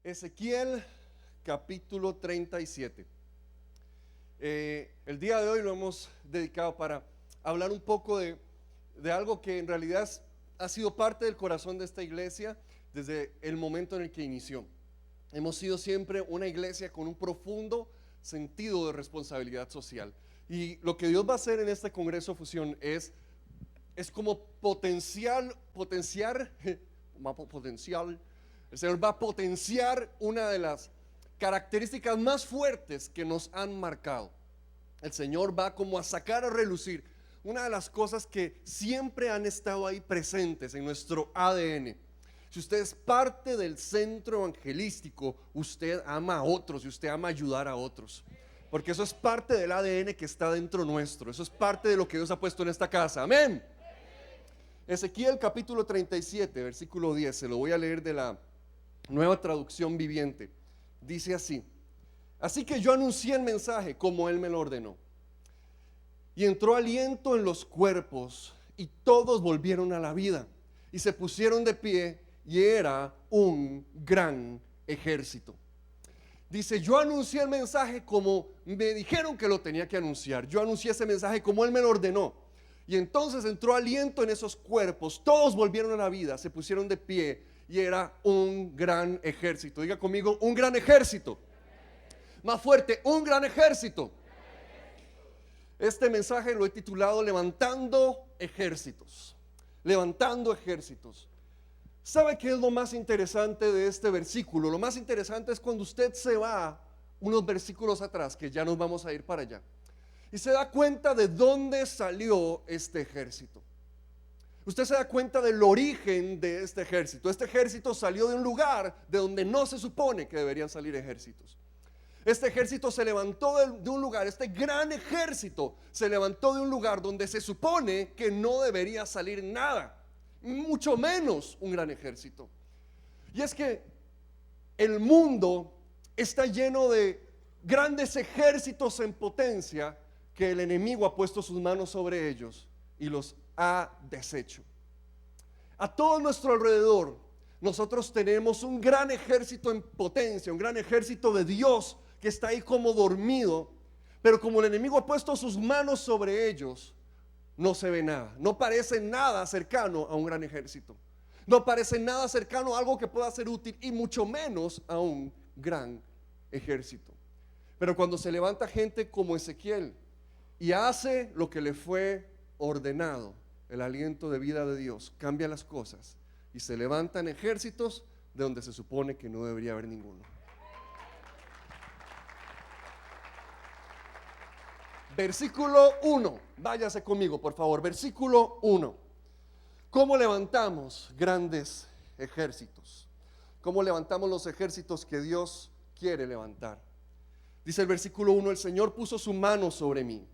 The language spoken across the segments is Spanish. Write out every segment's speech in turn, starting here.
Ezequiel capítulo 37. El día de hoy lo hemos dedicado para hablar un poco de algo que en realidad ha sido parte del corazón de esta iglesia desde el momento en el que inició. Hemos sido siempre una iglesia con un profundo sentido de responsabilidad social. Y lo que Dios va a hacer en este Congreso Fusión es como potenciar. El Señor va a potenciar una de las características más fuertes que nos han marcado. El Señor va como a sacar a relucir una de las cosas que siempre han estado ahí presentes en nuestro ADN. Si usted es parte del centro evangelístico, usted ama a otros y usted ama ayudar a otros, porque eso es parte del ADN que está dentro nuestro. Eso es parte de lo que Dios ha puesto en esta casa. Amén. Ezequiel capítulo 37 versículo 10, se lo voy a leer de la Nueva Traducción Viviente. Dice así: así que yo anuncié el mensaje como Él me lo ordenó, y entró aliento en los cuerpos, y todos volvieron a la vida, y se pusieron de pie, y era un gran ejército. Dice, yo anuncié el mensaje como me dijeron que lo tenía que anunciar. Yo anuncié ese mensaje como Él me lo ordenó. Y entonces entró aliento en esos cuerpos, todos volvieron a la vida, se pusieron de pie, y era un gran ejército. Diga conmigo, un gran ejército. Más fuerte, un gran ejército. Este mensaje lo he titulado Levantando Ejércitos. Levantando ejércitos. ¿Sabe qué es lo más interesante de este versículo? Lo más interesante es cuando usted se va unos versículos atrás, que ya nos vamos a ir para allá, y se da cuenta de dónde salió este ejército. Usted se da cuenta del origen de este ejército. Este ejército salió de un lugar de donde no se supone que deberían salir ejércitos. Este ejército se levantó de un lugar, este gran ejército se levantó de un lugar donde se supone que no debería salir nada, mucho menos un gran ejército. Y es que el mundo está lleno de grandes ejércitos en potencia que el enemigo ha puesto sus manos sobre ellos y los ha deshecho. A todo nuestro alrededor nosotros tenemos un gran ejército en potencia, un gran ejército de Dios que está ahí como dormido, pero como el enemigo ha puesto sus manos sobre ellos, no se ve nada, no parece nada cercano a un gran ejército, no parece nada cercano a algo que pueda ser útil, y mucho menos a un gran ejército. Pero cuando se levanta gente como Ezequiel y hace lo que le fue ordenado, el aliento de vida de Dios cambia las cosas y se levantan ejércitos de donde se supone que no debería haber ninguno. Versículo 1, váyase conmigo por favor, versículo 1. ¿Cómo levantamos grandes ejércitos? ¿Cómo levantamos los ejércitos que Dios quiere levantar? Dice el versículo 1, el Señor puso su mano sobre mí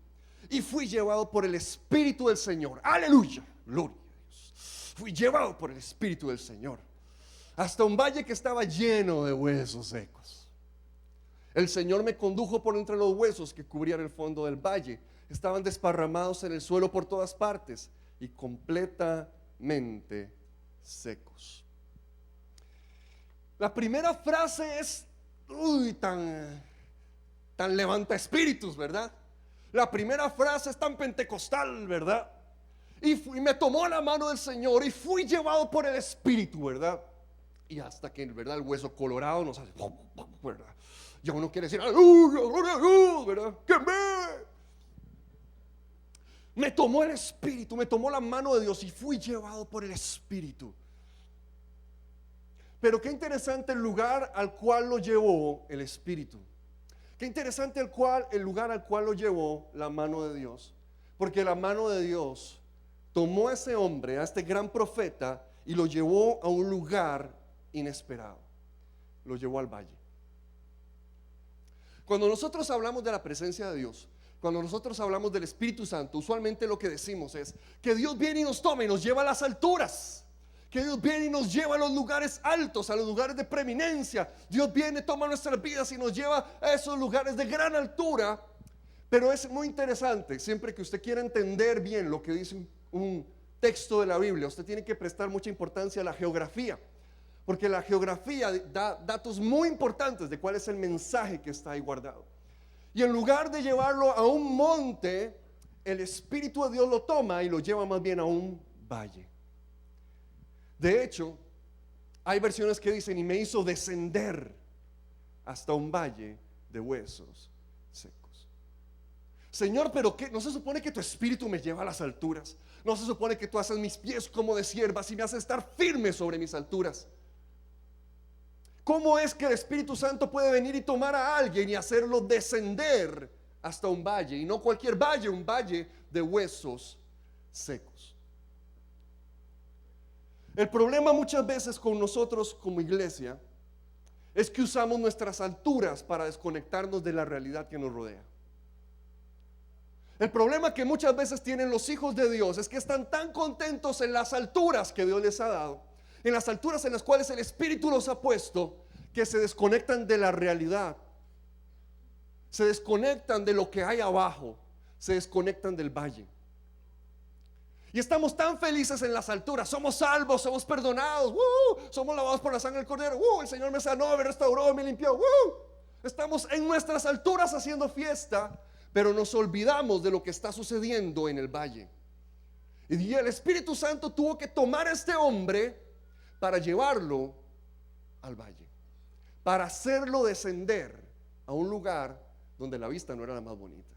y fui llevado por el Espíritu del Señor. Aleluya, gloria a Dios. Fui llevado por el Espíritu del Señor hasta un valle que estaba lleno de huesos secos. El Señor me condujo por entre los huesos que cubrían el fondo del valle. Estaban desparramados en el suelo por todas partes y completamente secos. La primera frase es tan levanta espíritus, ¿verdad? La primera frase es tan pentecostal, ¿verdad? Y me tomó la mano del Señor y fui llevado por el Espíritu, ¿verdad? Y hasta que, ¿verdad?, el hueso colorado nos hace, ¿verdad? Ya uno quiere decir, aleluya, gloria a Dios, ¿verdad? Que me tomó el Espíritu, me tomó la mano de Dios y fui llevado por el Espíritu. Pero qué interesante el lugar al cual lo llevó el Espíritu. Qué interesante el lugar al cual lo llevó la mano de Dios. Porque la mano de Dios tomó a ese hombre, a este gran profeta, y lo llevó a un lugar inesperado. Lo llevó al valle. Cuando nosotros hablamos de la presencia de Dios, cuando nosotros hablamos del Espíritu Santo, usualmente lo que decimos es que Dios viene y nos toma y nos lleva a las alturas. Que Dios viene y nos lleva a los lugares altos, a los lugares de preeminencia. Dios viene, toma nuestras vidas y nos lleva a esos lugares de gran altura. Pero es muy interesante, siempre que usted quiera entender bien lo que dice un texto de la Biblia, usted tiene que prestar mucha importancia a la geografía. Porque la geografía da datos muy importantes de cuál es el mensaje que está ahí guardado. Y en lugar de llevarlo a un monte, el Espíritu de Dios lo toma y lo lleva más bien a un valle. De hecho, hay versiones que dicen: y me hizo descender hasta un valle de huesos secos. Señor, pero ¿qué? ¿No se supone que tu Espíritu me lleva a las alturas? ¿No se supone que tú haces mis pies como de siervas y me haces estar firme sobre mis alturas? ¿Cómo es que el Espíritu Santo puede venir y tomar a alguien y hacerlo descender hasta un valle? Y no cualquier valle, un valle de huesos secos. El problema muchas veces con nosotros como iglesia es que usamos nuestras alturas para desconectarnos de la realidad que nos rodea. El problema que muchas veces tienen los hijos de Dios es que están tan contentos en las alturas que Dios les ha dado, en las alturas en las cuales el Espíritu los ha puesto, que se desconectan de la realidad, se desconectan de lo que hay abajo, se desconectan del valle. Y estamos tan felices en las alturas: somos salvos, somos perdonados, somos lavados por la sangre del Cordero, el Señor me sanó, me restauró, me limpió. Estamos en nuestras alturas haciendo fiesta, pero nos olvidamos de lo que está sucediendo en el valle. Y el Espíritu Santo tuvo que tomar a este hombre para llevarlo al valle, para hacerlo descender a un lugar donde la vista no era la más bonita,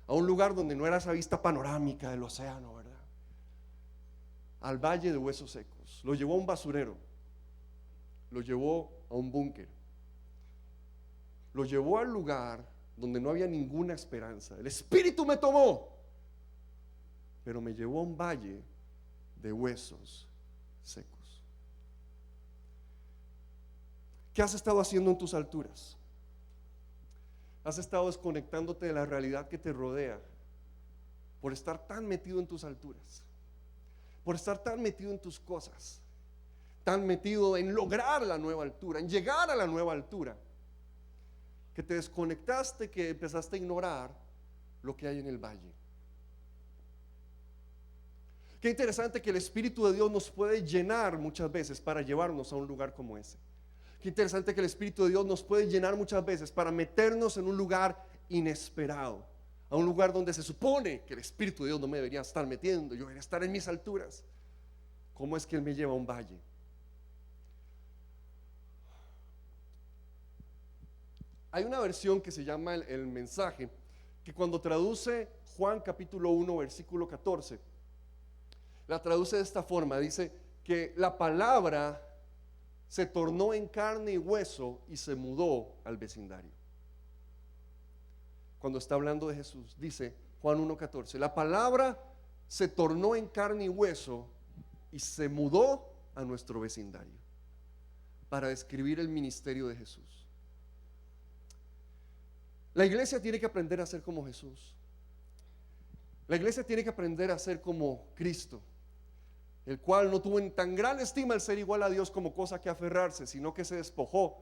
a un lugar donde no era esa vista panorámica del océano, ¿verdad? Al valle de huesos secos. Lo llevó a un basurero, lo llevó a un búnker, lo llevó al lugar donde no había ninguna esperanza. El Espíritu me tomó, pero me llevó a un valle de huesos secos. ¿Qué has estado haciendo en tus alturas? ¿Has estado desconectándote de la realidad que te rodea por estar tan metido en tus alturas, por estar tan metido en tus cosas, tan metido en lograr la nueva altura, en llegar a la nueva altura, que te desconectaste, que empezaste a ignorar lo que hay en el valle? Qué interesante que el Espíritu de Dios nos puede llenar muchas veces para llevarnos a un lugar como ese. Qué interesante que el Espíritu de Dios nos puede llenar muchas veces para meternos en un lugar inesperado, a un lugar donde se supone que el Espíritu de Dios no me debería estar metiendo, yo debería estar en mis alturas. ¿Cómo es que Él me lleva a un valle? Hay una versión que se llama el mensaje, que cuando traduce Juan capítulo 1 versículo 14, la traduce de esta forma: dice que la palabra se tornó en carne y hueso y se mudó al vecindario. Cuando está hablando de Jesús, dice Juan 1:14, la palabra se tornó en carne y hueso y se mudó a nuestro vecindario, para describir el ministerio de Jesús. La iglesia tiene que aprender a ser como Jesús. La iglesia tiene que aprender a ser como Cristo, el cual no tuvo en tan gran estima el ser igual a Dios como cosa que aferrarse, sino que se despojó,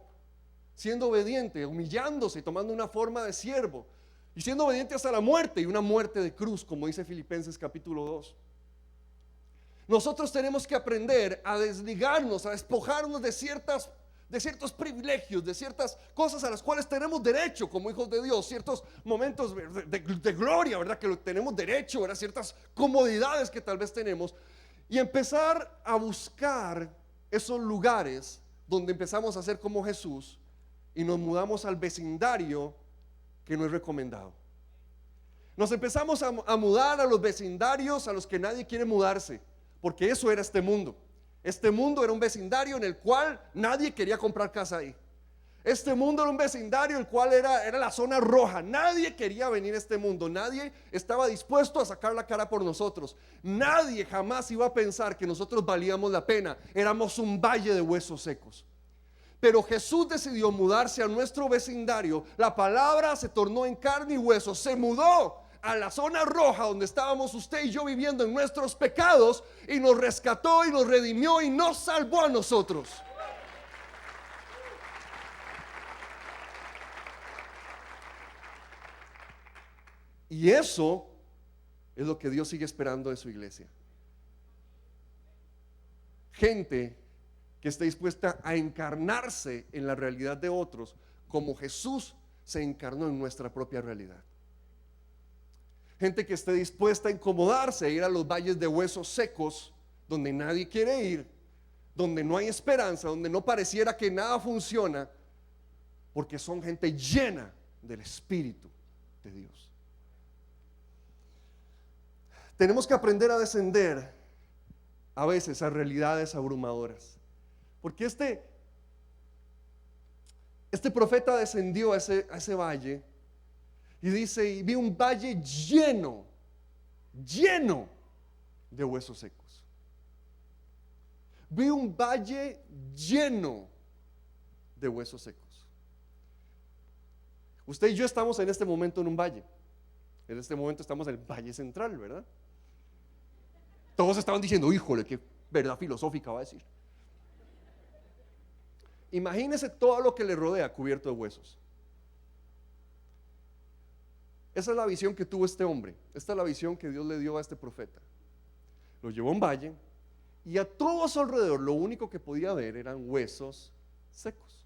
siendo obediente, humillándose y tomando una forma de siervo, y siendo obediente hasta la muerte, y una muerte de cruz, como dice Filipenses capítulo 2. Nosotros tenemos que aprender a desligarnos, a despojarnos de ciertos privilegios, de ciertas cosas a las cuales tenemos derecho como hijos de Dios, ciertos momentos de gloria, ¿verdad? Que tenemos derecho, ¿verdad? Ciertas comodidades que tal vez tenemos, y empezar a buscar esos lugares donde empezamos a ser como Jesús y nos mudamos al vecindario que no es recomendado. Nos empezamos a mudar a los vecindarios a los que nadie quiere mudarse, porque eso era este mundo. Este mundo era un vecindario en el cual nadie quería comprar casa ahí. Este mundo era un vecindario el cual era la zona roja. Nadie quería venir a este mundo. Nadie estaba dispuesto a sacar la cara por nosotros. Nadie jamás iba a pensar que nosotros valíamos la pena. Éramos un valle de huesos secos. Pero Jesús decidió mudarse a nuestro vecindario. La palabra se tornó en carne y hueso. Se mudó a la zona roja donde estábamos usted y yo viviendo en nuestros pecados, y nos rescató y nos redimió y nos salvó a nosotros. Y eso es lo que Dios sigue esperando de su iglesia. Gente que esté dispuesta a encarnarse en la realidad de otros, como Jesús se encarnó en nuestra propia realidad. Gente que esté dispuesta a incomodarse, a ir a los valles de huesos secos, donde nadie quiere ir, donde no hay esperanza, donde no pareciera que nada funciona, porque son gente llena del Espíritu de Dios. Tenemos que aprender a descender a veces a realidades abrumadoras, porque este profeta descendió a ese valle y dice, y vi un valle lleno de huesos secos. Vi un valle lleno de huesos secos. Usted y yo estamos en este momento en un valle. En este momento estamos en el Valle Central, ¿verdad? Todos estaban diciendo, híjole, qué verdad filosófica va a decir. Imagínese todo lo que le rodea cubierto de huesos. Esa es la visión que tuvo este hombre. Esta es la visión que Dios le dio a este profeta. Lo llevó a un valle y a todo a su alrededor lo único que podía ver eran huesos secos.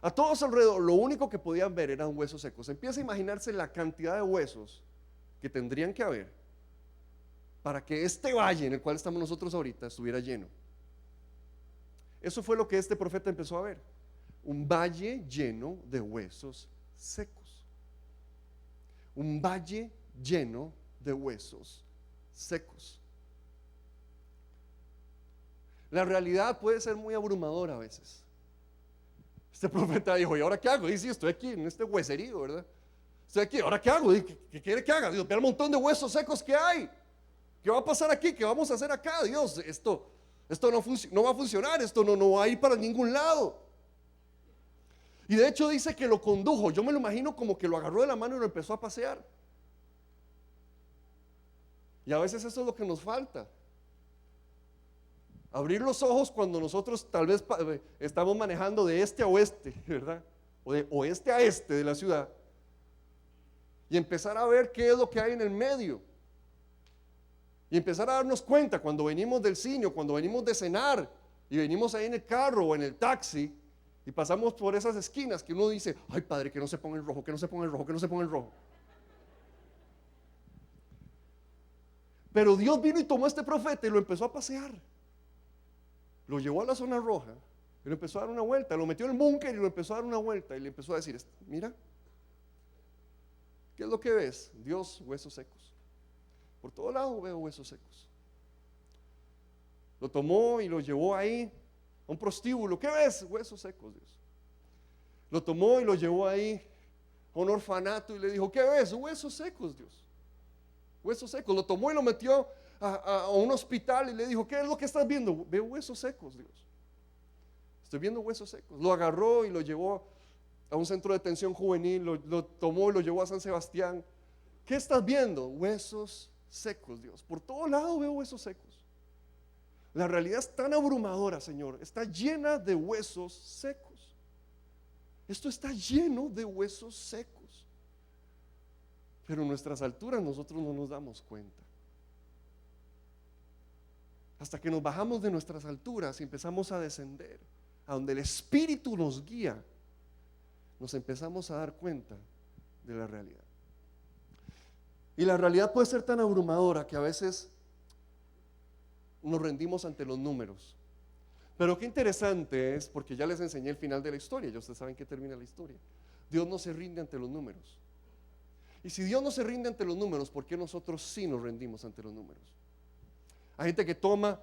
A todo a su alrededor lo único que podían ver eran huesos secos. Empieza a imaginarse la cantidad de huesos que tendrían que haber para que este valle en el cual estamos nosotros ahorita estuviera lleno. Eso fue lo que este profeta empezó a ver. Un valle lleno de huesos secos. Un valle lleno de huesos secos. La realidad puede ser muy abrumadora a veces. Este profeta dijo, ¿y ahora qué hago? Dice, estoy aquí en este hueserío, ¿verdad? Estoy aquí, ¿ahora qué hago? ¿Qué quiere que haga? Dios, vea el montón de huesos secos que hay. ¿Qué va a pasar aquí? ¿Qué vamos a hacer acá? Dios, esto no va a funcionar, esto no va a ir para ningún lado. Y de hecho dice que lo condujo. Yo me lo imagino como que lo agarró de la mano y lo empezó a pasear. Y a veces eso es lo que nos falta. Abrir los ojos cuando nosotros tal vez estamos manejando de este a oeste, ¿verdad? O de oeste a este de la ciudad. Y empezar a ver qué es lo que hay en el medio. Y empezar a darnos cuenta cuando venimos del cine, cuando venimos de cenar y venimos ahí en el carro o en el taxi y pasamos por esas esquinas que uno dice, ay padre, que no se ponga el rojo, que no se ponga el rojo, que no se ponga el rojo. Pero Dios vino y tomó a este profeta y lo empezó a pasear. Lo llevó a la zona roja y lo empezó a dar una vuelta, lo metió en el búnker y lo empezó a dar una vuelta y le empezó a decir, mira, ¿qué es lo que ves? Dios, huesos secos. Por todo lado veo huesos secos. Lo tomó y lo llevó ahí a un prostíbulo. ¿Qué ves? Huesos secos, Dios. Lo tomó y lo llevó ahí a un orfanato y le dijo, ¿qué ves? Huesos secos, Dios. Huesos secos. Lo tomó y lo metió a un hospital y le dijo, ¿qué es lo que estás viendo? Veo huesos secos, Dios. Estoy viendo huesos secos. Lo agarró y lo llevó a un centro de detención juvenil, lo tomó y lo llevó a San Sebastián. ¿Qué estás viendo? Huesos secos, Dios. Por todo lado veo huesos secos. La realidad es tan abrumadora, Señor. Está llena de huesos secos. Esto está lleno de huesos secos. Pero en nuestras alturas nosotros no nos damos cuenta. Hasta que nos bajamos de nuestras alturas y empezamos a descender a donde el Espíritu nos guía, nos empezamos a dar cuenta de la realidad. Y la realidad puede ser tan abrumadora que a veces nos rendimos ante los números. Pero qué interesante es, porque ya les enseñé el final de la historia, ya ustedes saben que termina la historia. Dios no se rinde ante los números. Y si Dios no se rinde ante los números, ¿por qué nosotros sí nos rendimos ante los números? Hay gente que toma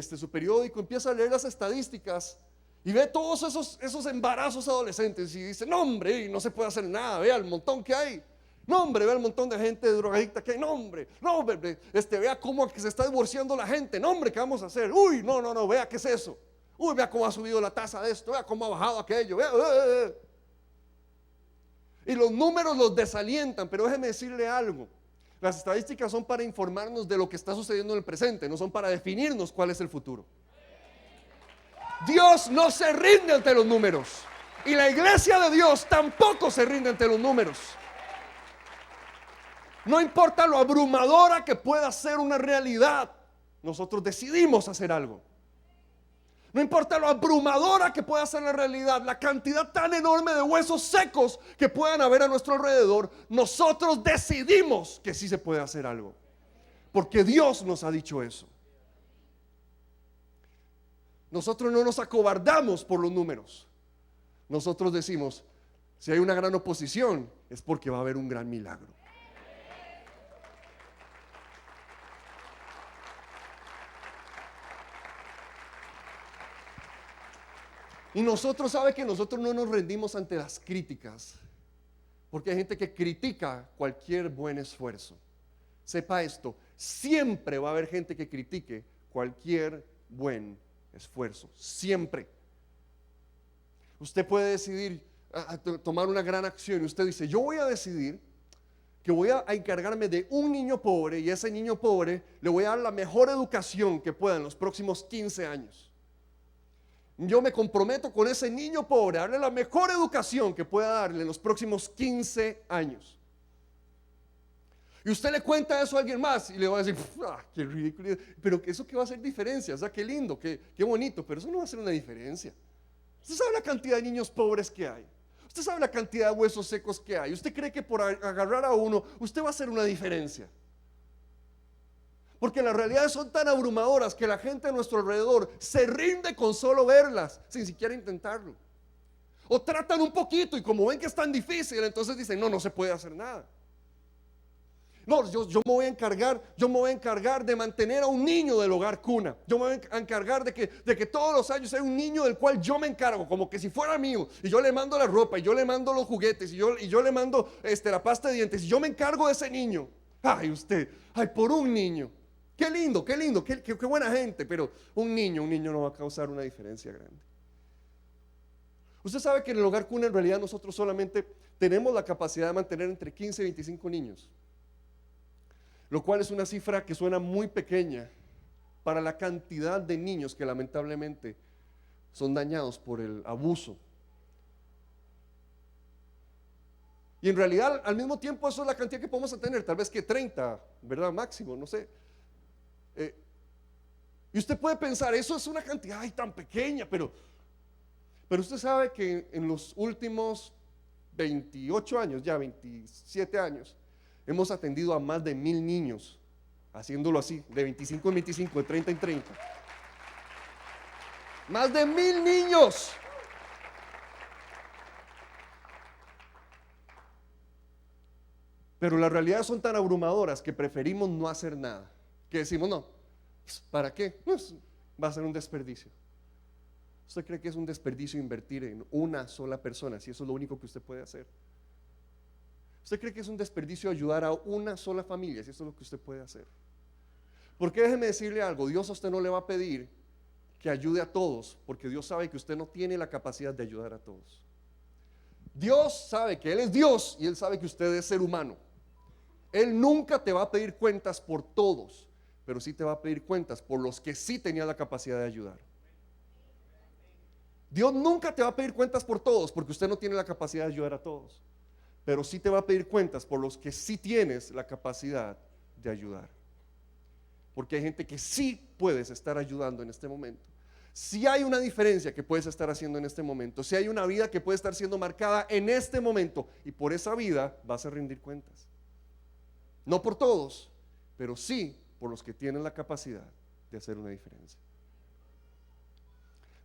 su periódico, empieza a leer las estadísticas y ve todos esos embarazos adolescentes y dice, no hombre, no se puede hacer nada, vea el montón que hay. No hombre, vea el montón de gente drogadicta que hay. No hombre, vea cómo que se está divorciando la gente. No hombre, ¿qué vamos a hacer? Uy, no, vea qué es eso. Uy, vea cómo ha subido la tasa de esto, vea cómo ha bajado aquello, vea. Y los números los desalientan, pero déjeme decirle algo. Las estadísticas son para informarnos de lo que está sucediendo en el presente, no son para definirnos cuál es el futuro. Dios no se rinde ante los números y la iglesia de Dios tampoco se rinde ante los números. No importa lo abrumadora que pueda ser una realidad, nosotros decidimos hacer algo. No importa lo abrumadora que pueda ser la realidad, la cantidad tan enorme de huesos secos que puedan haber a nuestro alrededor, nosotros decidimos que sí se puede hacer algo. Porque Dios nos ha dicho eso. Nosotros no nos acobardamos por los números. Nosotros decimos, si hay una gran oposición, es porque va a haber un gran milagro. Y nosotros, sabe que nosotros no nos rendimos ante las críticas, porque hay gente que critica cualquier buen esfuerzo. Sepa esto, siempre va a haber gente que critique cualquier buen esfuerzo, siempre. Usted puede decidir tomar una gran acción y usted dice, yo voy a decidir que voy a encargarme de un niño pobre, y a ese niño pobre le voy a dar la mejor educación que pueda en los próximos 15 años. Yo me comprometo con ese niño pobre a darle la mejor educación que pueda darle en los próximos 15 años. Y usted le cuenta eso a alguien más y le va a decir, qué ridículo, pero eso que va a hacer diferencia, o sea, qué lindo, qué bonito, pero eso no va a hacer una diferencia. Usted sabe la cantidad de niños pobres que hay, usted sabe la cantidad de huesos secos que hay. Usted cree que por agarrar a uno usted va a hacer una diferencia, porque las realidades son tan abrumadoras que la gente a nuestro alrededor se rinde con solo verlas, sin siquiera intentarlo. O tratan un poquito y como ven que es tan difícil, entonces dicen, no se puede hacer nada. No, yo me voy a encargar de mantener a un niño del hogar cuna. Yo me voy a encargar de que todos los años hay un niño del cual yo me encargo, como que si fuera mío. Y yo le mando la ropa, y yo le mando los juguetes, y yo le mando la pasta de dientes, y yo me encargo de ese niño. Ay, por un niño. Qué lindo, qué buena gente, pero un niño no va a causar una diferencia grande. Usted sabe que en el hogar cuna en realidad nosotros solamente tenemos la capacidad de mantener entre 15 y 25 niños. Lo cual es una cifra que suena muy pequeña para la cantidad de niños que lamentablemente son dañados por el abuso. Y en realidad, al mismo tiempo, eso es la cantidad que podemos tener, tal vez que 30, ¿verdad? Máximo, no sé. Y usted puede pensar, eso es una cantidad tan pequeña, pero usted sabe que en los últimos 28 años, ya 27 años, hemos atendido a más de 1000 niños, haciéndolo así, de 25 en 25, de 30 en 30. Más de 1000 niños. Pero las realidades son tan abrumadoras que preferimos no hacer nada. Que decimos, no, ¿para qué? Pues va a ser un desperdicio. ¿Usted cree que es un desperdicio invertir en una sola persona si eso es lo único que usted puede hacer? ¿Usted cree que es un desperdicio ayudar a una sola familia si eso es lo que usted puede hacer? Porque déjeme decirle algo, Dios a usted no le va a pedir que ayude a todos, porque Dios sabe que usted no tiene la capacidad de ayudar a todos. Dios sabe que Él es Dios y Él sabe que usted es ser humano. Él nunca te va a pedir cuentas por todos, pero sí te va a pedir cuentas por los que sí tenía la capacidad de ayudar. Dios nunca te va a pedir cuentas por todos, porque usted no tiene la capacidad de ayudar a todos. Pero sí te va a pedir cuentas por los que sí tienes la capacidad de ayudar. Porque hay gente que sí puedes estar ayudando en este momento. Si hay una diferencia que puedes estar haciendo en este momento, si hay una vida que puede estar siendo marcada en este momento, y por esa vida vas a rendir cuentas. No por todos, pero sí por los que tienen la capacidad de hacer una diferencia.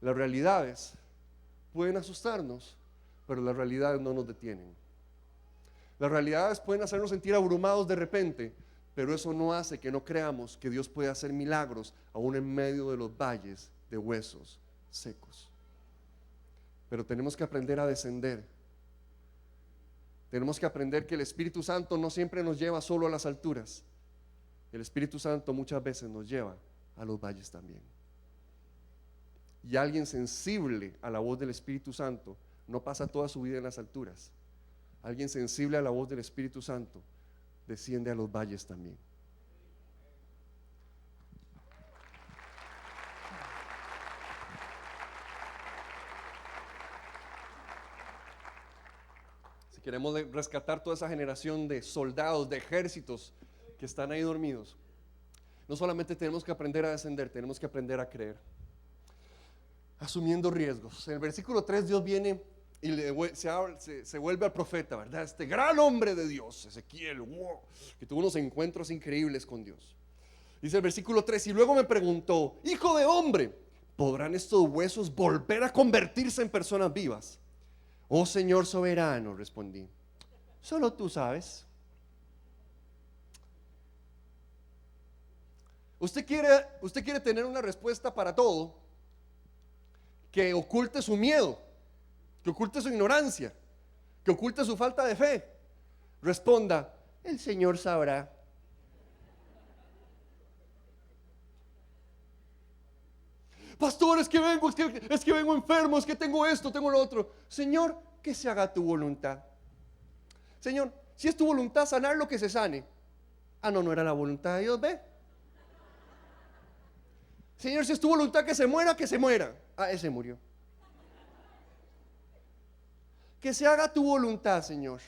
Las realidades pueden asustarnos, pero las realidades no nos detienen. Las realidades pueden hacernos sentir abrumados de repente, pero eso no hace que no creamos que Dios puede hacer milagros aún en medio de los valles de huesos secos. Pero tenemos que aprender a descender. Tenemos que aprender que el Espíritu Santo no siempre nos lleva solo a las alturas. El Espíritu Santo muchas veces nos lleva a los valles también. Y alguien sensible a la voz del Espíritu Santo no pasa toda su vida en las alturas. Alguien sensible a la voz del Espíritu Santo desciende a los valles también. Si queremos rescatar toda esa generación de soldados, de ejércitos que están ahí dormidos, no solamente tenemos que aprender a descender, tenemos que aprender a creer. asumiendo riesgos. En el versículo 3 Dios viene y se vuelve al profeta, ¿verdad? Este gran hombre de Dios, Ezequiel, wow, que tuvo unos encuentros increíbles con Dios. Dice el versículo 3, y luego me preguntó: hijo de hombre, ¿podrán estos huesos volver a convertirse en personas vivas? Oh Señor soberano, respondí, solo tú sabes. Usted quiere tener una respuesta para todo que oculte su miedo, que oculte su ignorancia, que oculte su falta de fe. Responda: el Señor sabrá. Pastor, es que vengo enfermo, es que tengo esto, tengo lo otro. Señor, que se haga tu voluntad. Señor, si es tu voluntad sanar, lo que se sane. Ah, no era la voluntad de Dios, ve. Señor, si es tu voluntad que se muera, que se muera. Ah, ese murió. Que se haga tu voluntad, Señor.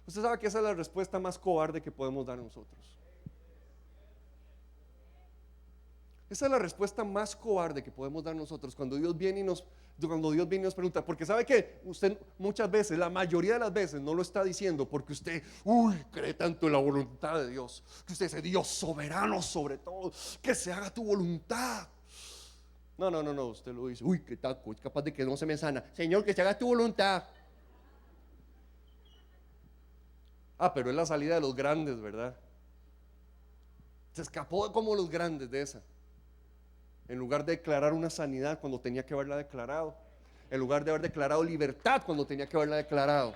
Usted sabe que esa es la respuesta más cobarde que podemos dar nosotros. Esa es la respuesta más cobarde que podemos dar nosotros cuando Dios viene y nos pregunta. Porque sabe que usted muchas veces, la mayoría de las veces, no lo está diciendo porque usted cree tanto en la voluntad de Dios, que usted dice: Dios soberano sobre todo, que se haga tu voluntad. No, usted lo dice: qué taco, es capaz de que no se me sana. Señor, que se haga tu voluntad. Pero es la salida de los grandes, ¿verdad? Se escapó como los grandes de esa. En lugar de declarar una sanidad cuando tenía que haberla declarado, en lugar de haber declarado libertad cuando tenía que haberla declarado.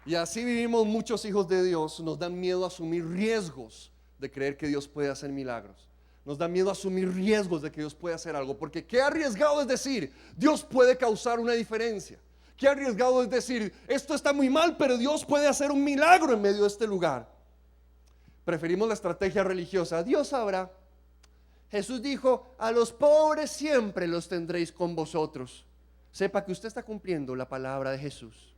Y así vivimos muchos hijos de Dios. Nos dan miedo a asumir riesgos de creer que Dios puede hacer milagros. Nos da miedo a asumir riesgos de que Dios puede hacer algo. Porque qué arriesgado es decir: Dios puede causar una diferencia. Qué arriesgado es decir: esto está muy mal, pero Dios puede hacer un milagro en medio de este lugar. Preferimos la estrategia religiosa: Dios sabrá. Jesús dijo: a los pobres siempre los tendréis con vosotros. Sepa que usted está cumpliendo la palabra de Jesús.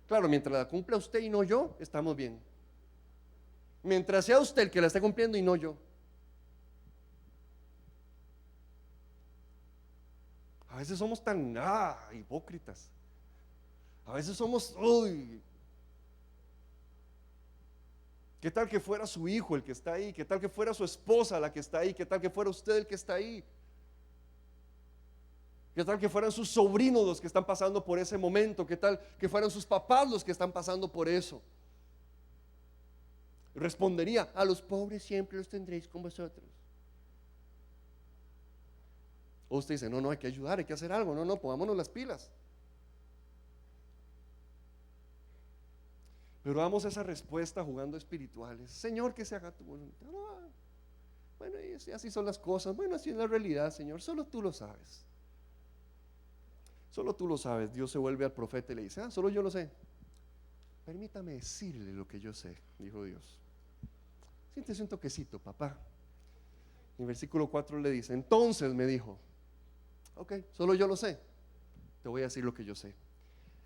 Claro, mientras la cumpla usted y no yo, estamos bien. Mientras sea usted el que la esté cumpliendo y no yo. A veces somos tan hipócritas. A veces somos ¿qué tal que fuera su hijo el que está ahí? ¿Qué tal que fuera su esposa la que está ahí? ¿Qué tal que fuera usted el que está ahí? ¿Qué tal que fueran sus sobrinos los que están pasando por ese momento? ¿Qué tal que fueran sus papás los que están pasando por eso? Respondería: a los pobres siempre los tendréis con vosotros. O usted dice: no, hay que ayudar, hay que hacer algo. No, pongámonos las pilas. Pero damos esa respuesta jugando espirituales: Señor, que se haga tu voluntad. Bueno, y así son las cosas. Bueno, así es la realidad, Señor. Solo tú lo sabes. Solo tú lo sabes. Dios se vuelve al profeta y le dice: solo yo lo sé. Permítame decirle lo que yo sé, dijo Dios. Siéntese un toquecito, papá. En versículo 4 le dice: entonces me dijo: solo yo lo sé. Te voy a decir lo que yo sé.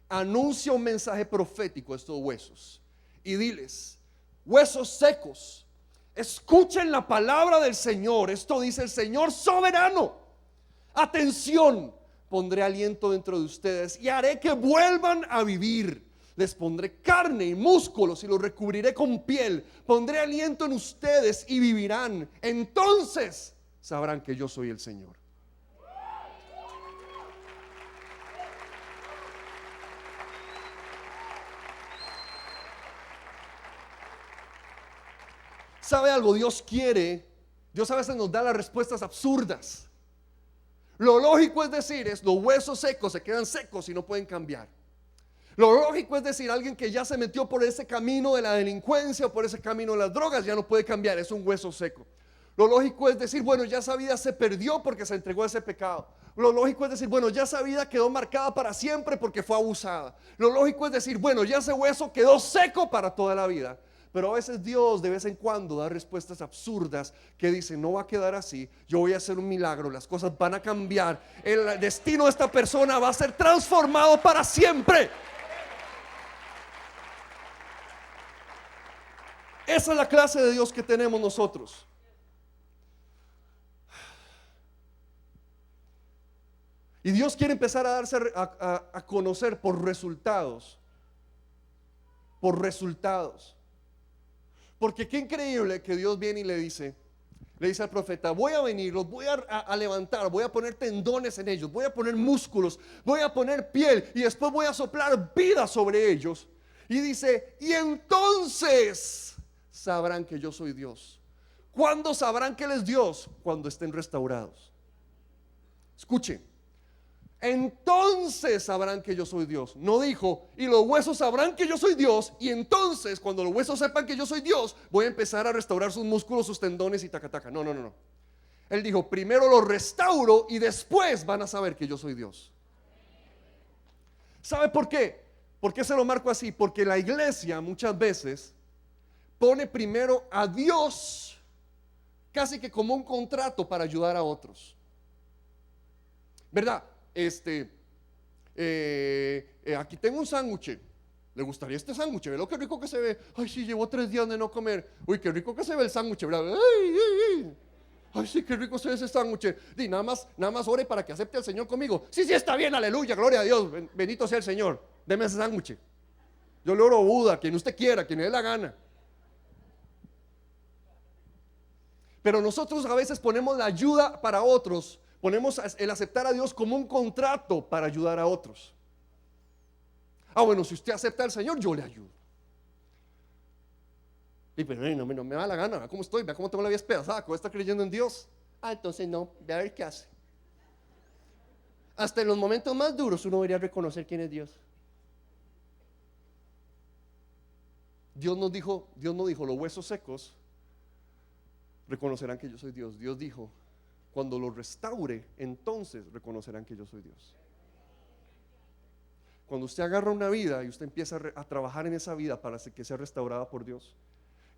Anuncia un mensaje profético a estos huesos y diles: huesos secos, escuchen la palabra del Señor. Esto dice el Señor soberano. Atención, pondré aliento dentro de ustedes y haré que vuelvan a vivir. Les pondré carne y músculos y los recubriré con piel. Pondré aliento en ustedes y vivirán. Entonces sabrán que yo soy el Señor. ¿Sabe algo? Dios a veces nos da las respuestas absurdas. Lo lógico es decir, los huesos secos se quedan secos y no pueden cambiar. Lo lógico es decir, alguien que ya se metió por ese camino de la delincuencia o por ese camino de las drogas ya no puede cambiar, es un hueso seco. Lo lógico es decir, bueno, ya esa vida se perdió porque se entregó a ese pecado. Lo lógico es decir, bueno, ya esa vida quedó marcada para siempre porque fue abusada. Lo lógico es decir, bueno, ya ese hueso quedó seco para toda la vida. Pero a veces Dios de vez en cuando da respuestas absurdas que dicen: no va a quedar así, yo voy a hacer un milagro, las cosas van a cambiar, el destino de esta persona va a ser transformado para siempre. Esa es la clase de Dios que tenemos nosotros. Y Dios quiere empezar a darse a conocer por resultados. Por resultados. Porque qué increíble que Dios viene y le dice al profeta: voy a venir, los voy a levantar, voy a poner tendones en ellos, voy a poner músculos, voy a poner piel y después voy a soplar vida sobre ellos. Y dice: y entonces sabrán que yo soy Dios. ¿Cuándo sabrán que Él es Dios? Cuando estén restaurados. Escuchen. Entonces sabrán que yo soy Dios. No dijo: y los huesos sabrán que yo soy Dios, y entonces cuando los huesos sepan que yo soy Dios, voy a empezar a restaurar sus músculos, sus tendones y taca. No. Él dijo: primero los restauro y después van a saber que yo soy Dios. ¿Sabe por qué? ¿Por qué se lo marco así? Porque la iglesia muchas veces pone primero a Dios casi que como un contrato para ayudar a otros, ¿verdad? Aquí tengo un sándwich. ¿Le gustaría este sándwich? ¿Ve lo que rico que se ve? Ay, sí, llevo 3 días de no comer. Uy, qué rico que se ve el sándwich, ¿verdad? Ay, sí, qué rico se ve ese sándwich. Y nada más ore para que acepte al Señor conmigo. Sí, está bien, aleluya, gloria a Dios. Bendito sea el Señor. Deme ese sándwich. Yo le oro a Buda, quien usted quiera, quien le dé la gana. Pero nosotros a veces ponemos la ayuda para otros, ponemos el aceptar a Dios como un contrato para ayudar a otros. Bueno, si usted acepta al Señor, yo le ayudo. Y pero no me da la gana, vea cómo estoy, vea cómo tengo la vida despedazada, ¿cómo está creyendo en Dios? Entonces no, ve a ver qué hace. Hasta en los momentos más duros uno debería reconocer quién es Dios. Dios no dijo, los huesos secos reconocerán que yo soy Dios. Dios dijo: cuando los restaure, entonces reconocerán que yo soy Dios. Cuando usted agarra una vida y usted empieza a trabajar en esa vida para que sea restaurada por Dios,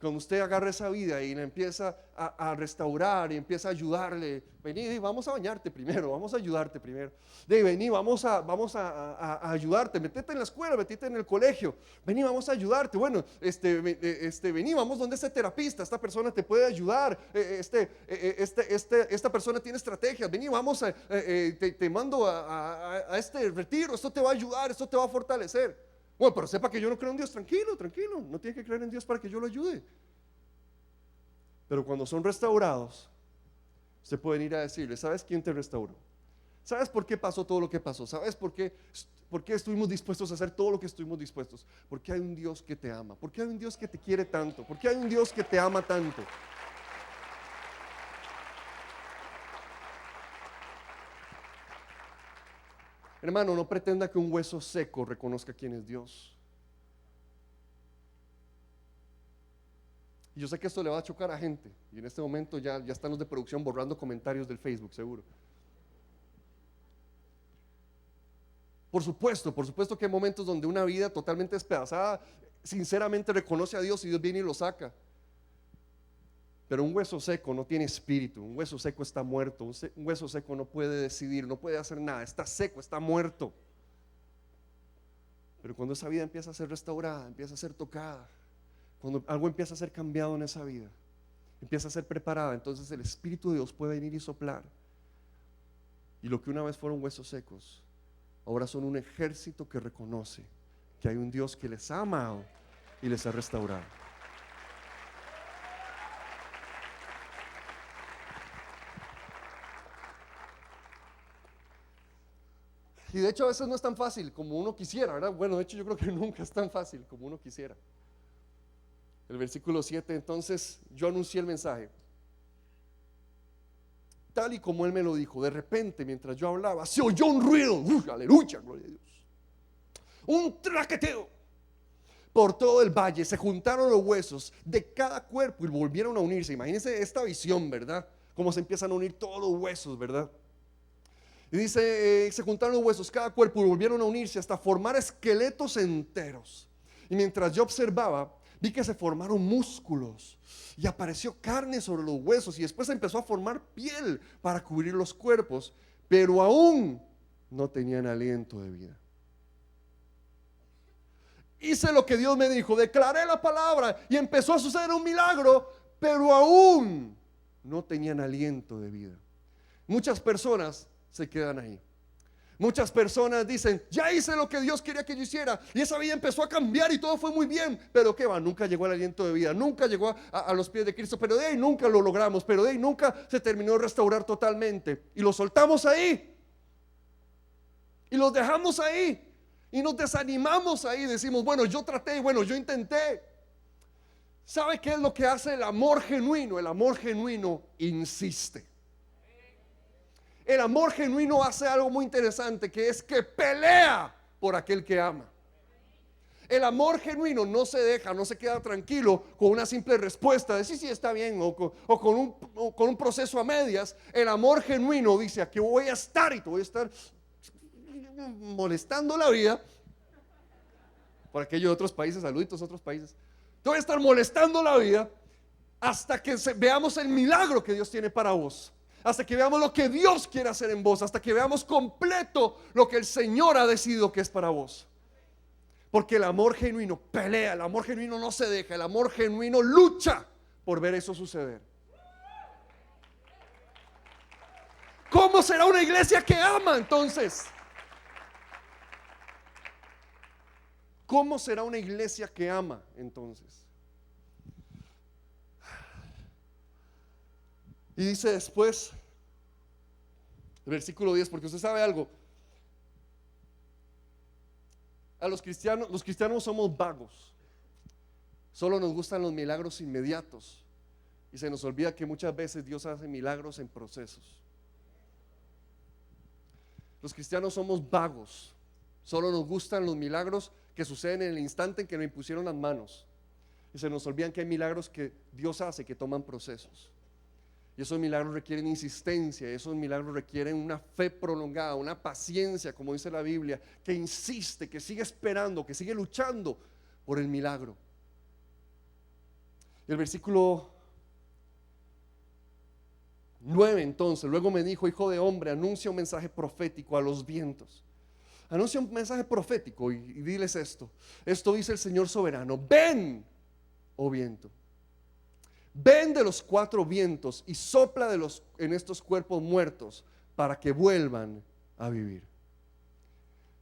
cuando usted agarra esa vida y la empieza a restaurar y empieza a ayudarle: vení, vamos a bañarte primero, vamos a ayudarte primero. Vení, vamos a ayudarte, metete en la escuela, metete en el colegio. Vení, vamos a ayudarte. Bueno, vení, vamos donde este terapista, esta persona te puede ayudar. Esta persona tiene estrategias. Vení, vamos te mando a este retiro. Esto te va a ayudar, esto te va a fortalecer. Bueno, pero sepa que yo no creo en Dios. Tranquilo, no tiene que creer en Dios para que yo lo ayude. Pero cuando son restaurados, se pueden ir a decirle: ¿sabes quién te restauró? ¿Sabes por qué pasó todo lo que pasó? ¿Sabes por qué estuvimos dispuestos a hacer todo lo que estuvimos dispuestos? Porque hay un Dios que te ama, porque hay un Dios que te quiere tanto, porque hay un Dios que te ama tanto. Hermano, no pretenda que un hueso seco reconozca quién es Dios. Y yo sé que esto le va a chocar a gente, y en este momento ya están los de producción borrando comentarios del Facebook, seguro. Por supuesto que hay momentos donde una vida totalmente despedazada sinceramente reconoce a Dios y Dios viene y lo saca. Pero un hueso seco no tiene espíritu, un hueso seco está muerto, un hueso seco no puede decidir, no puede hacer nada, está seco, está muerto. Pero cuando esa vida empieza a ser restaurada, empieza a ser tocada, cuando algo empieza a ser cambiado en esa vida, empieza a ser preparada, entonces el Espíritu de Dios puede venir y soplar. Y lo que una vez fueron huesos secos, ahora son un ejército que reconoce que hay un Dios que les ha amado y les ha restaurado. Y de hecho a veces no es tan fácil como uno quisiera, ¿verdad? Bueno, de hecho yo creo que nunca es tan fácil como uno quisiera. El versículo 7, entonces yo anuncié el mensaje, tal y como él me lo dijo. De repente, mientras yo hablaba, se oyó un ruido, aleluya, gloria a Dios, un traqueteo por todo el valle. Se juntaron los huesos de cada cuerpo y volvieron a unirse. Imagínense esta visión, ¿verdad? Cómo se empiezan a unir todos los huesos, ¿verdad? Y dice, se juntaron los huesos, cada cuerpo, y volvieron a unirse hasta formar esqueletos enteros. Y mientras yo observaba, vi que se formaron músculos y apareció carne sobre los huesos, y después empezó a formar piel para cubrir los cuerpos, pero aún no tenían aliento de vida. hice lo que Dios me dijo, declaré la palabra y empezó a suceder un milagro, pero aún no tenían aliento de vida. Muchas personas se quedan ahí. Muchas personas dicen, ya hice lo que Dios quería que yo hiciera y esa vida empezó a cambiar y todo fue muy bien, pero qué va, nunca llegó al aliento de vida, nunca llegó a los pies de Cristo, pero de ahí nunca lo logramos, pero de ahí nunca se terminó de restaurar totalmente y lo soltamos ahí y los dejamos ahí y nos desanimamos ahí, decimos, bueno, yo traté, bueno, yo intenté. ¿Sabe qué es lo que hace el amor genuino? El amor genuino insiste. El amor genuino hace algo muy interesante, que es que pelea por aquel que ama. El amor genuino no se deja, no se queda tranquilo con una simple respuesta de sí, está bien, o con un proceso a medias. El amor genuino dice, aquí voy a estar y te voy a estar molestando la vida. Por aquellos de otros países, saluditos a otros países. Te voy a estar molestando la vida hasta que veamos el milagro que Dios tiene para vos. Hasta que veamos lo que Dios quiere hacer en vos. Hasta que veamos completo lo que el Señor ha decidido que es para vos. Porque el amor genuino pelea, el amor genuino no se deja, el amor genuino lucha por ver eso suceder. ¿Cómo será una iglesia que ama entonces? ¿Cómo será una iglesia que ama entonces? Y dice después, el versículo 10, porque usted sabe algo, a los cristianos somos vagos, solo nos gustan los milagros inmediatos y se nos olvida que muchas veces Dios hace milagros en procesos. Los cristianos somos vagos, solo nos gustan los milagros que suceden en el instante en que nos impusieron las manos y se nos olvidan que hay milagros que Dios hace que toman procesos. Y esos milagros requieren insistencia, esos milagros requieren una fe prolongada, una paciencia, como dice la Biblia, que insiste, que sigue esperando, que sigue luchando por el milagro. Y el versículo 9 entonces, luego me dijo, hijo de hombre, anuncia un mensaje profético a los vientos. Anuncia un mensaje profético y diles esto. Esto dice el Señor soberano, ven, oh viento. Ven de los cuatro vientos y sopla en estos cuerpos muertos para que vuelvan a vivir.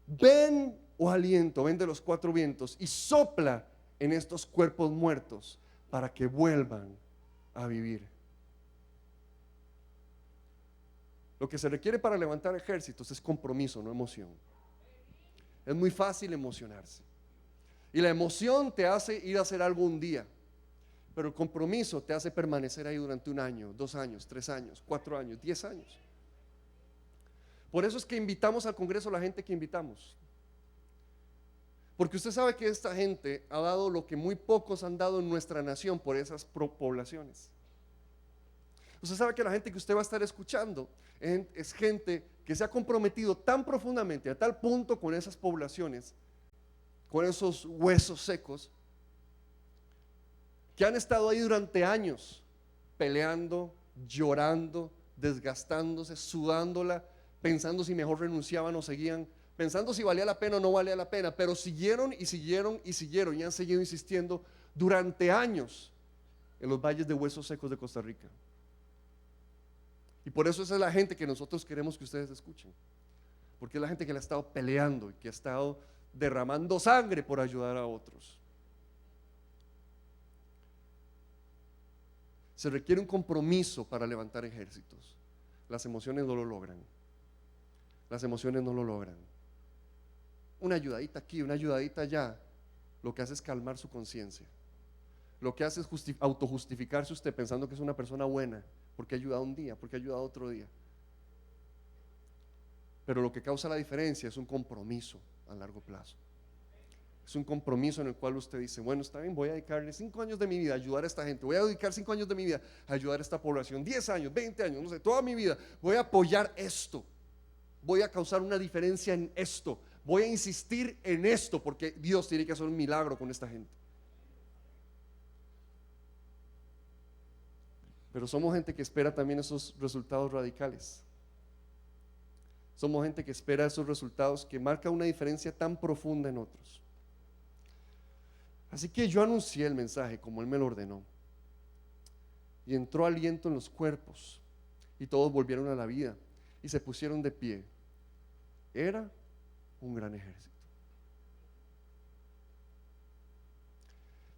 Ven, oh aliento, ven de los cuatro vientos y sopla en estos cuerpos muertos para que vuelvan a vivir. Lo que se requiere para levantar ejércitos es compromiso, no emoción. Es muy fácil emocionarse. Y la emoción te hace ir a hacer algo un día. Pero el compromiso te hace permanecer ahí durante 1 año, 2 años, 3 años, 4 años, 10 años. Por eso es que invitamos al Congreso a la gente que invitamos. Porque usted sabe que esta gente ha dado lo que muy pocos han dado en nuestra nación por esas poblaciones. Usted sabe que la gente que usted va a estar escuchando es gente que se ha comprometido tan profundamente, a tal punto con esas poblaciones, con esos huesos secos, que han estado ahí durante años, peleando, llorando, desgastándose, sudándola, pensando si mejor renunciaban o seguían, pensando si valía la pena o no valía la pena, pero siguieron y siguieron y siguieron y han seguido insistiendo durante años en los valles de huesos secos de Costa Rica. Y por eso esa es la gente que nosotros queremos que ustedes escuchen, porque es la gente que le ha estado peleando y que ha estado derramando sangre por ayudar a otros. Se requiere un compromiso para levantar ejércitos. Las emociones no lo logran. Las emociones no lo logran. Una ayudadita aquí, una ayudadita allá, lo que hace es calmar su conciencia. Lo que hace es autojustificarse usted pensando que es una persona buena, porque ha ayudado un día, porque ha ayudado otro día. Pero lo que causa la diferencia es un compromiso a largo plazo. Es un compromiso en el cual usted dice, bueno, está bien, voy a dedicarle 5 años de mi vida a ayudar a esta gente, voy a dedicar 5 años de mi vida a ayudar a esta población, 10 años, 20 años, no sé, toda mi vida, voy a apoyar esto, voy a causar una diferencia en esto, voy a insistir en esto, porque Dios tiene que hacer un milagro con esta gente. Pero somos gente que espera también esos resultados radicales. Somos gente que espera esos resultados que marcan una diferencia tan profunda en otros. Así que yo anuncié el mensaje como Él me lo ordenó. Y entró aliento en los cuerpos y todos volvieron a la vida y se pusieron de pie. Era un gran ejército.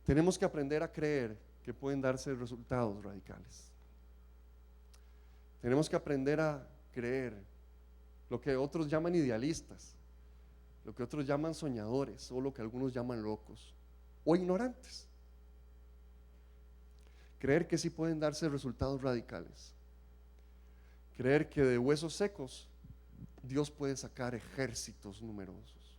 Tenemos que aprender a creer que pueden darse resultados radicales. Tenemos que aprender a creer lo que otros llaman idealistas, lo que otros llaman soñadores, o lo que algunos llaman locos o ignorantes. Creer que sí pueden darse resultados radicales. Creer que de huesos secos Dios puede sacar ejércitos numerosos.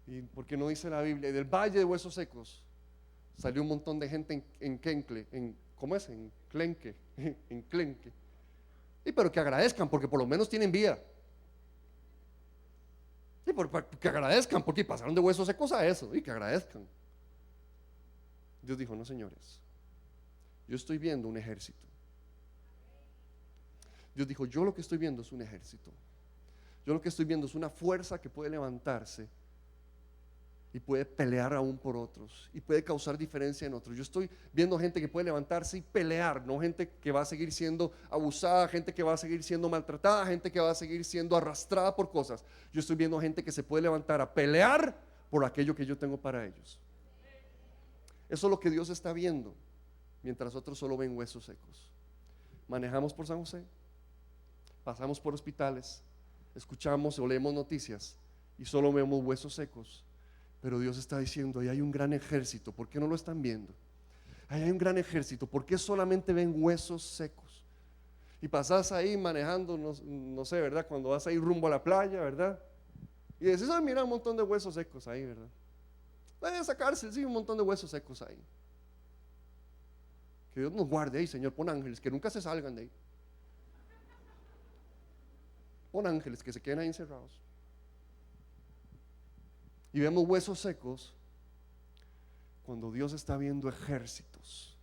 ¿Y por qué no dice la Biblia? Del valle de huesos secos salió un montón de gente en Kencle, ¿cómo es? En Clenque, en Clenque. Y pero que agradezcan porque por lo menos tienen vida. Y que agradezcan porque pasaron de huesos secos a eso, y que agradezcan. Dios dijo: no, señores, yo estoy viendo un ejército. Dios dijo: yo lo que estoy viendo es un ejército. Yo lo que estoy viendo es una fuerza que puede levantarse y puede pelear aún por otros y puede causar diferencia en otros. Yo estoy viendo gente que puede levantarse y pelear, no gente que va a seguir siendo abusada, gente que va a seguir siendo maltratada, gente que va a seguir siendo arrastrada por cosas. Yo estoy viendo gente que se puede levantar a pelear por aquello que yo tengo para ellos. Eso es lo que Dios está viendo, mientras otros solo ven huesos secos. Manejamos por San José, pasamos por hospitales, escuchamos o leemos noticias y solo vemos huesos secos. Pero Dios está diciendo: ahí hay un gran ejército. ¿Por qué no lo están viendo? Ahí hay un gran ejército. ¿Por qué solamente ven huesos secos? Y pasás ahí manejando, no sé, ¿verdad? Cuando vas ahí rumbo a la playa, ¿verdad? Y decís: ay, mira, un montón de huesos secos ahí, ¿verdad? Vaya a sacarse, sí, un montón de huesos secos ahí. Que Dios nos guarde ahí, Señor. Pon ángeles que nunca se salgan de ahí. Pon ángeles que se queden ahí encerrados. Y vemos huesos secos cuando Dios está viendo ejércitos.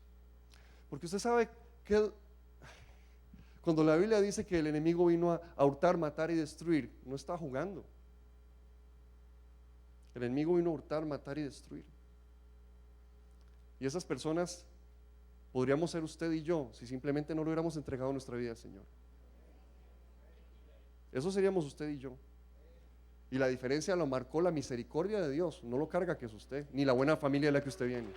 Porque usted sabe que cuando la Biblia dice que el enemigo vino a hurtar, matar y destruir, no está jugando. El enemigo vino a hurtar, matar y destruir. Y esas personas podríamos ser usted y yo si simplemente no lo hubiéramos entregado nuestra vida al Señor. Eso seríamos usted y yo. Y la diferencia lo marcó la misericordia de Dios. No lo carga que es usted, ni la buena familia de la que usted viene.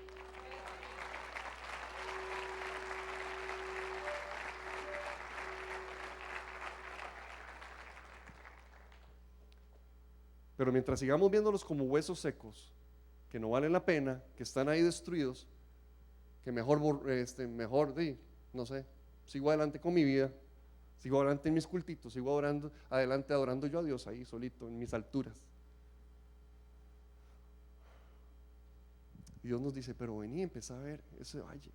Pero mientras sigamos viéndolos como huesos secos, que no valen la pena, que están ahí destruidos, que mejor, no sé, sigo adelante con mi vida, sigo adelante en mis cultitos, sigo adelante adorando yo a Dios ahí solito en mis alturas. Y Dios nos dice: pero vení, empezá a ver ese valle.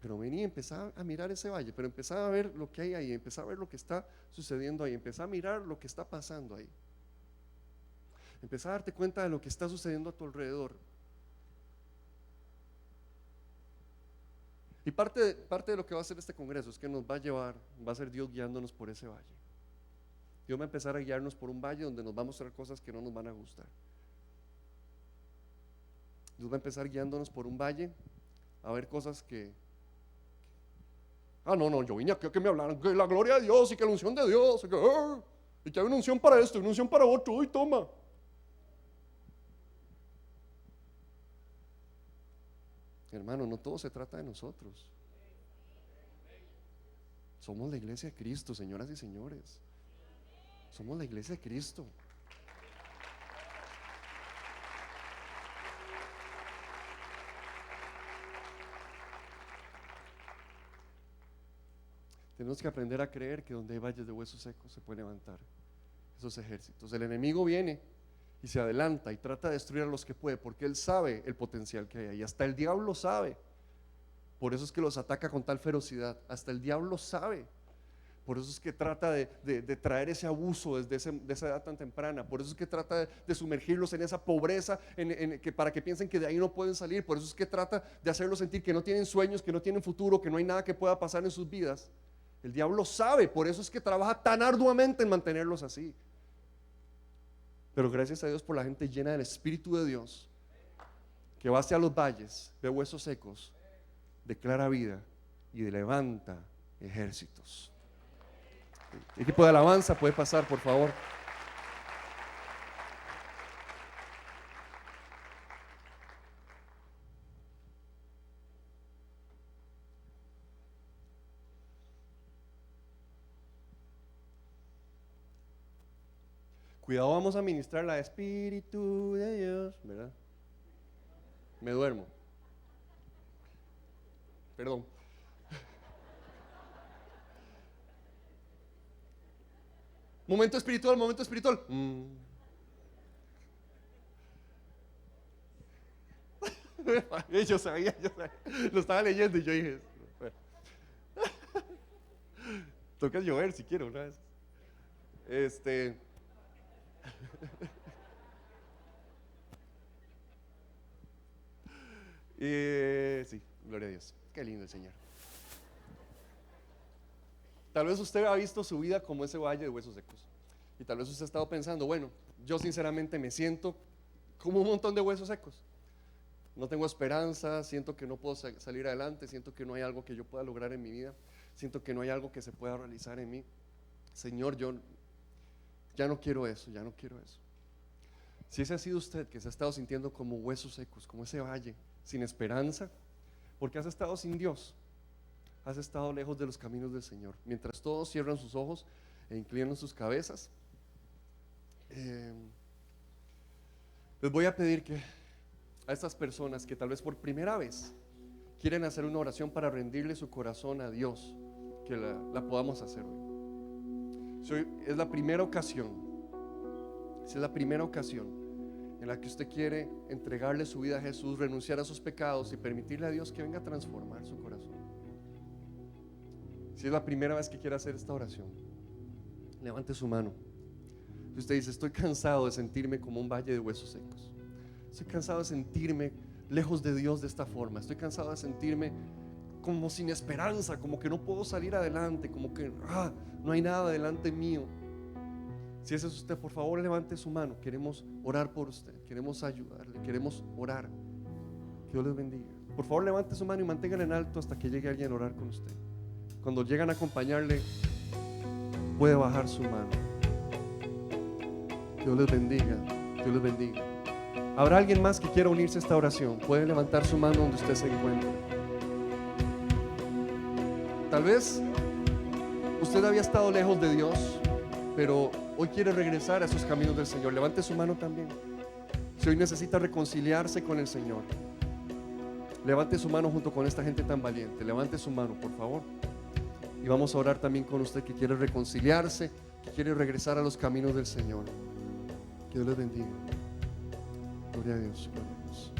Pero vení, empezá a mirar ese valle, pero empezá a ver lo que hay ahí, empezá a ver lo que está sucediendo ahí, empezá a mirar lo que está pasando ahí. Empezá a darte cuenta de lo que está sucediendo a tu alrededor. Y parte de lo que va a hacer este congreso es que nos va a ser Dios guiándonos por ese valle. Dios va a empezar a guiarnos por un valle donde nos va a mostrar cosas que no nos van a gustar. Dios va a empezar guiándonos por un valle a ver cosas que no, yo vine aquí a que me hablaran que la gloria de Dios y que la unción de Dios y que hay una unción para esto y una unción para otro, uy, toma. Hermano, no todo se trata de nosotros. Somos la iglesia de Cristo, señoras y señores. Somos la iglesia de Cristo. Tenemos que aprender a creer que donde hay valles de huesos secos se pueden levantar esos ejércitos. El enemigo viene y se adelanta y trata de destruir a los que puede, porque él sabe el potencial que hay ahí. Hasta el diablo sabe. Por eso es que los ataca con tal ferocidad. Hasta el diablo sabe. Por eso es que trata de traer ese abuso desde esa edad tan temprana. Por eso es que trata de sumergirlos en esa pobreza, para que piensen que de ahí no pueden salir. Por eso es que trata de hacerlos sentir que no tienen sueños, que no tienen futuro, que no hay nada que pueda pasar en sus vidas. El diablo sabe, por eso es que trabaja tan arduamente en mantenerlos así. Pero gracias a Dios por la gente llena del Espíritu de Dios, que va hacia los valles, ve huesos secos, declara vida y levanta ejércitos. Equipo de alabanza, puede pasar, por favor. Cuidado, vamos a ministrar la Espíritu de Dios, ¿verdad? Me duermo. Perdón. Momento espiritual, momento espiritual. Yo sabía, lo estaba leyendo y yo dije, toca llover si quiero una vez. Sí, gloria a Dios. Qué lindo el Señor. Tal vez usted ha visto su vida como ese valle de huesos secos. Y tal vez usted ha estado pensando, bueno, yo sinceramente me siento como un montón de huesos secos. No tengo esperanza, siento que no puedo salir adelante, siento que no hay algo que yo pueda lograr en mi vida, siento que no hay algo que se pueda realizar en mí. Señor, yo ya no quiero eso, ya no quiero eso. Si ese ha sido usted que se ha estado sintiendo como huesos secos, como ese valle, sin esperanza, porque has estado sin Dios, has estado lejos de los caminos del Señor. Mientras todos cierran sus ojos e inclinan sus cabezas, les voy a pedir que a estas personas que tal vez por primera vez quieren hacer una oración para rendirle su corazón a Dios, que la podamos hacer hoy. Es la primera ocasión, es la primera ocasión en la que usted quiere entregarle su vida a Jesús, renunciar a sus pecados y permitirle a Dios que venga a transformar su corazón. Si es la primera vez que quiere hacer esta oración, levante su mano. Si usted dice, estoy cansado de sentirme como un valle de huesos secos, estoy cansado de sentirme lejos de Dios de esta forma, estoy cansado de sentirme como sin esperanza, como que no puedo salir adelante, como que no hay nada delante mío. Si ese es usted, por favor levante su mano. Queremos orar por usted, queremos ayudarle, queremos orar. Que Dios les bendiga. Por favor levante su mano y manténgala en alto hasta que llegue alguien a orar con usted. Cuando llegan a acompañarle, puede bajar su mano. Dios les bendiga, Dios les bendiga. ¿Habrá alguien más que quiera unirse a esta oración? Puede levantar su mano donde usted se encuentre. Tal vez usted había estado lejos de Dios, pero hoy quiere regresar a esos caminos del Señor. Levante su mano también. Si hoy necesita reconciliarse con el Señor, levante su mano junto con esta gente tan valiente. Levante su mano, por favor. Y vamos a orar también con usted que quiere reconciliarse, que quiere regresar a los caminos del Señor. Que Dios les bendiga. Gloria a Dios, gloria a Dios.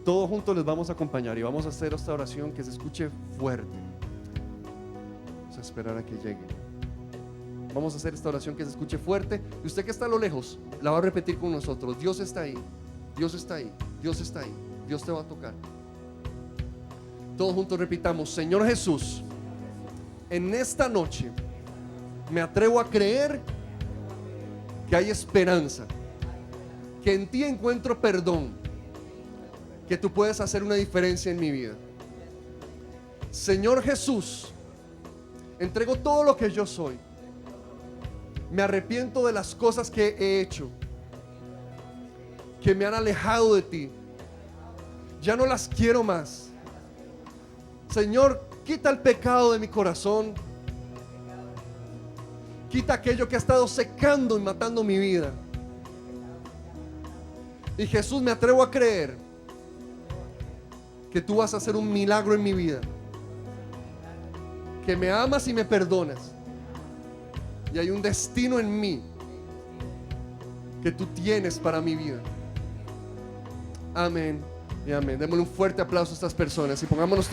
Todos juntos les vamos a acompañar y vamos a hacer esta oración que se escuche fuerte. Vamos a esperar a que llegue. Vamos a hacer esta oración que se escuche fuerte. Y usted que está a lo lejos, la va a repetir con nosotros. Dios está ahí, Dios está ahí, Dios está ahí. Dios te va a tocar. Todos juntos repitamos: Señor Jesús, en esta noche me atrevo a creer que hay esperanza, que en ti encuentro perdón, que tú puedes hacer una diferencia en mi vida. Señor Jesús, entrego todo lo que yo soy. Me arrepiento de las cosas que he hecho, que me han alejado de ti. Ya no las quiero más. Señor, quita el pecado de mi corazón. Quita aquello que ha estado secando y matando mi vida. Y Jesús, me atrevo a creer que tú vas a hacer un milagro en mi vida, que me amas y me perdonas, y hay un destino en mí que tú tienes para mi vida. Amén y amén. Démosle un fuerte aplauso a estas personas y pongámonos